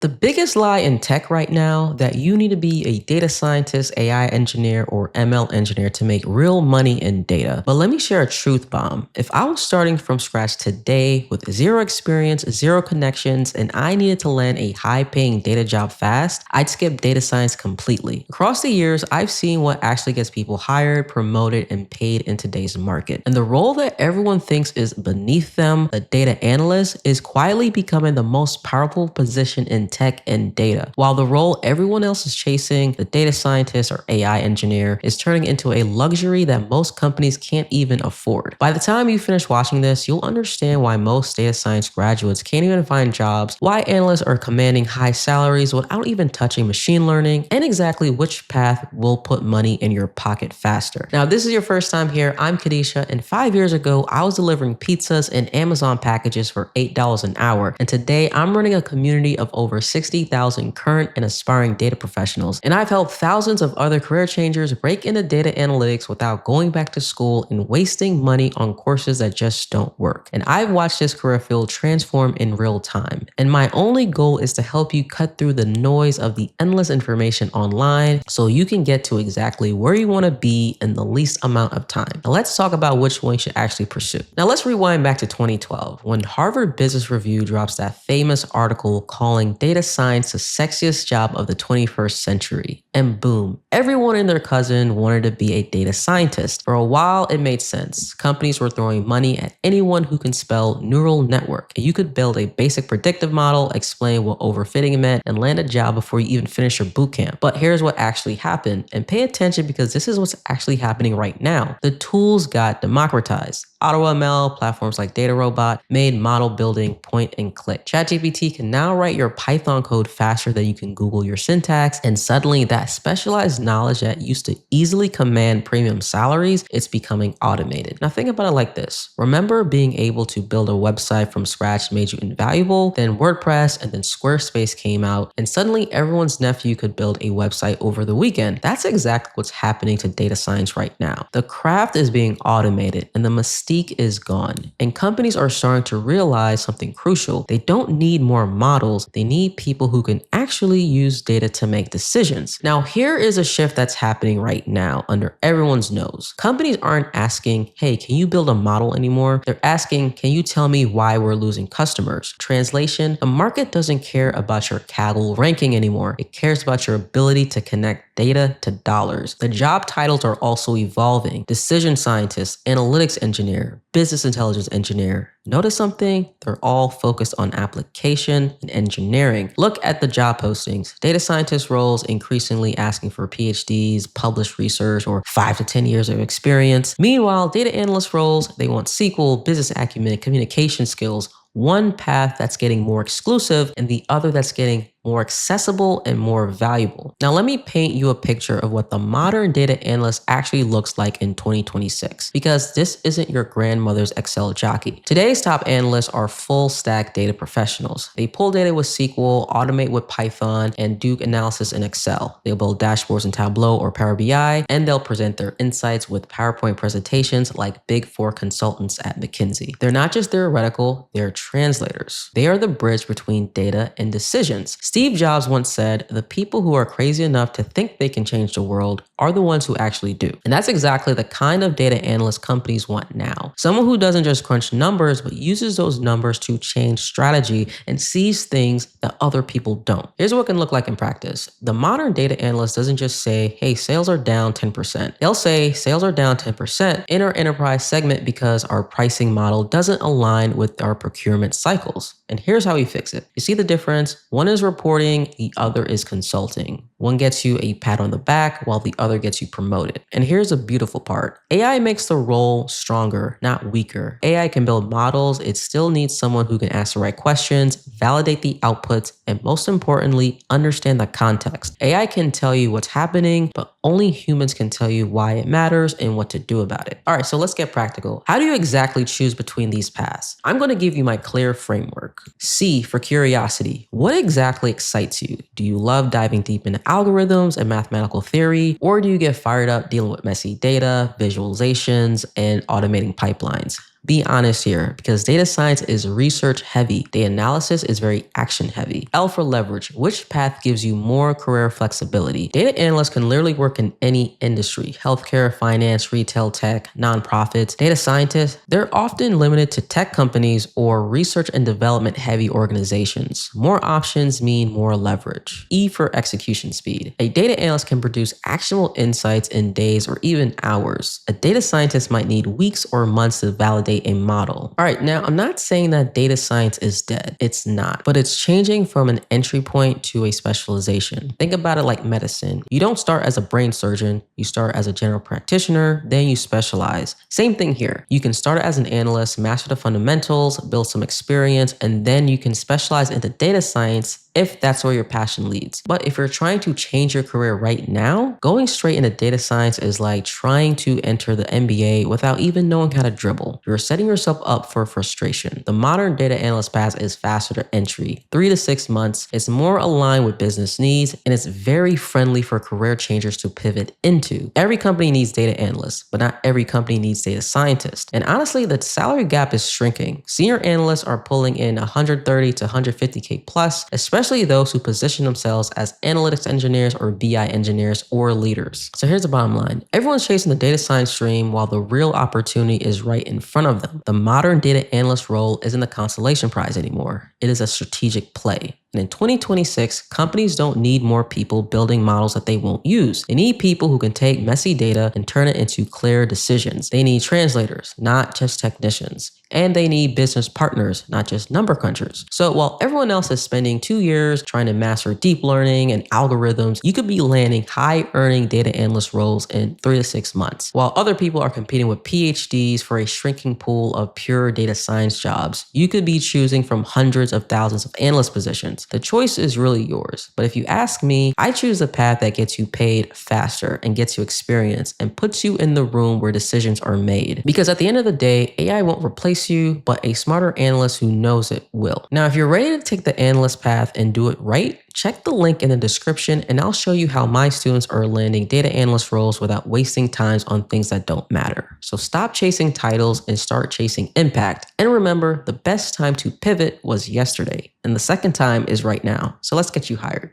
The biggest lie in tech right now that you need to be a data scientist, AI engineer, or ML engineer to make real money in data. But let me share a truth bomb. If I was starting from scratch today with zero experience, zero connections, and I needed to land a high-paying data job fast, I'd skip data science completely. Across the years, I've seen what actually gets people hired, promoted, and paid in today's market. And the role that everyone thinks is beneath them, the data analyst, is quietly becoming the most powerful position in tech and data. While the role everyone else is chasing, the data scientist or AI engineer, is turning into a luxury that most companies can't even afford. By the time you finish watching this, you'll understand why most data science graduates can't even find jobs, why analysts are commanding high salaries without even touching machine learning, and exactly which path will put money in your pocket faster. Now, if this is your first time here, I'm Kadisha, and 5 years ago, I was delivering pizzas and Amazon packages for $8 an hour, and today I'm running a community of over 60,000 current and aspiring data professionals, and I've helped thousands of other career changers break into data analytics without going back to school and wasting money on courses that just don't work. And I've watched this career field transform in real time, and my only goal is to help you cut through the noise of the endless information online so you can get to exactly where you want to be in the least amount of time. Now let's talk about which one you should actually pursue. Now let's rewind back to 2012 when Harvard Business Review drops that famous article calling data science the sexiest job of the 21st century. And boom, everyone and their cousin wanted to be a data scientist. For a while, it made sense. Companies were throwing money at anyone who can spell neural network. And you could build a basic predictive model, explain what overfitting meant, and land a job before you even finish your bootcamp. But here's what actually happened. And pay attention because this is what's actually happening right now. The tools got democratized. AutoML, platforms like DataRobot, made model building point and click. ChatGPT can now write your Python code faster than you can Google your syntax, and suddenly that specialized knowledge that used to easily command premium salaries, it's becoming automated. Now think about it like this. Remember being able to build a website from scratch made you invaluable? Then WordPress and then Squarespace came out, and suddenly everyone's nephew could build a website over the weekend. That's exactly what's happening to data science right now. The craft is being automated, and the mystique is gone. And companies are starting to realize something crucial. They don't need more models. They need people who can actually use data to make decisions. Now, here is a shift that's happening right now under everyone's nose. Companies aren't asking, hey, can you build a model anymore? They're asking, can you tell me why we're losing customers? Translation, the market doesn't care about your Kaggle ranking anymore. It cares about your ability to connect data to dollars. The job titles are also evolving. Decision scientist, analytics engineer, business intelligence engineer. Notice something? They're all focused on application and engineering. Look at the job postings. Data scientist roles increasingly asking for PhDs, published research, or 5 to 10 years of experience. Meanwhile, data analyst roles, they want SQL, business acumen, communication skills. One path that's getting more exclusive and the other that's getting more accessible and more valuable. Now, let me paint you a picture of what the modern data analyst actually looks like in 2026, because this isn't your grandmother's Excel jockey. Today's top analysts are full stack data professionals. They pull data with SQL, automate with Python, and do analysis in Excel. They'll build dashboards in Tableau or Power BI, and they'll present their insights with PowerPoint presentations like Big Four consultants at McKinsey. They're not just theoretical, they're translators. They are the bridge between data and decisions. Steve Jobs once said, the people who are crazy enough to think they can change the world are the ones who actually do. And that's exactly the kind of data analyst companies want now. Someone who doesn't just crunch numbers, but uses those numbers to change strategy and sees things that other people don't. Here's what it can look like in practice. The modern data analyst doesn't just say, hey, sales are down 10%. They'll say sales are down 10% in our enterprise segment because our pricing model doesn't align with our procurement cycles. And here's how we fix it. You see the difference? One is reporting, the other is consulting. One gets you a pat on the back while the other gets you promoted. And here's the beautiful part. AI makes the role stronger, not weaker. AI can build models. It still needs someone who can ask the right questions, validate the outputs, and most importantly, understand the context. AI can tell you what's happening, but only humans can tell you why it matters and what to do about it. All right, so let's get practical. How do you exactly choose between these paths? I'm going to give you my clear framework. C for curiosity. What exactly excites you? Do you love diving deep into algorithms and mathematical theory, or do you get fired up dealing with messy data, visualizations, and automating pipelines? Be honest here, because data science is research heavy. The analysis is very action heavy. L for leverage. Which path gives you more career flexibility? Data analysts can literally work in any industry: healthcare, finance, retail, tech, nonprofits. Data scientists, they're often limited to tech companies or research and development heavy organizations. More options mean more leverage. E for execution speed. A data analyst can produce actionable insights in days or even hours. A data scientist might need weeks or months to validate a model. All right, now I'm not saying that data science is dead. It's not, but it's changing from an entry point to a specialization. Think about it like medicine. You don't start as a brain surgeon, you start as a general practitioner, then you specialize. Same thing here. You can start as an analyst, master the fundamentals, build some experience, and then you can specialize into data science if that's where your passion leads. But if you're trying to change your career right now, going straight into data science is like trying to enter the NBA without even knowing how to dribble. You're setting yourself up for frustration. The modern data analyst path is faster to entry, 3 to 6 months. It's more aligned with business needs, and it's very friendly for career changers to pivot into. Every company needs data analysts, but not every company needs data scientists. And honestly, the salary gap is shrinking. Senior analysts are pulling in 130 to 150K plus, especially those who position themselves as analytics engineers or BI engineers or leaders. So here's the bottom line. Everyone's chasing the data science dream while the real opportunity is right in front of them. The modern data analyst role isn't a consolation prize anymore. It is a strategic play. And in 2026, companies don't need more people building models that they won't use. They need people who can take messy data and turn it into clear decisions. They need translators, not just technicians. And they need business partners, not just number crunchers. So while everyone else is spending 2 years trying to master deep learning and algorithms, you could be landing high-earning data analyst roles in 3 to 6 months. While other people are competing with PhDs for a shrinking pool of pure data science jobs, you could be choosing from hundreds of thousands of analyst positions. The choice is really yours. But if you ask me, I choose a path that gets you paid faster and gets you experience and puts you in the room where decisions are made. Because at the end of the day, AI won't replace you, but a smarter analyst who knows it will. Now, if you're ready to take the analyst path and do it right, check the link in the description and I'll show you how my students are landing data analyst roles without wasting times on things that don't matter. So stop chasing titles and start chasing impact. And remember, the best time to pivot was yesterday, and the second time is right now. So let's get you hired.